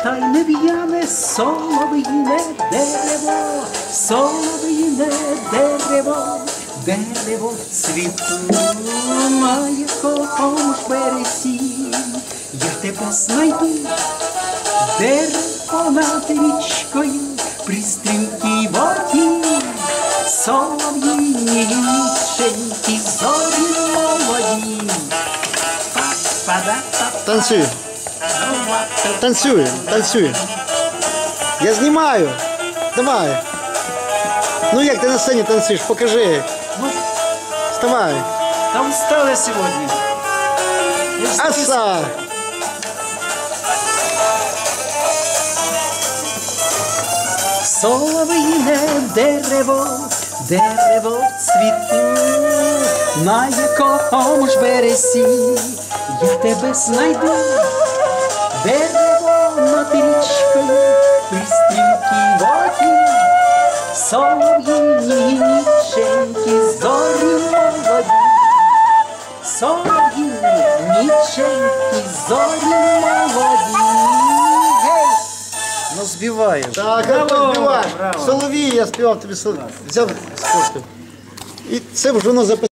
та й не в'яне солов'їне дерево, солов'їне дерево, дерево цвіту на якому ж березі я тебе знайду. Дерево над річкою при стрімкій воді, солов'їні ніченькі зорі молоді. Танцюй. Танцюй, танцюй. Я знімаю. Давай. Ну як ти на сцені танцюєш? Покажи. Ну, вставай. там устали сьогодні. Аса! Солов'їне дерево, дерево цвіту, на якому ж березі я тебе знайду. Дерево над річкою при стрімкій воді, солов'їні ніченькі зорі молоді, солов'їні ніченькі зорі молоді. Ну, співаю. Так, як ти співаєш? Соловій, я співав тобі соловій. Взяв співав. І це вже воно записано.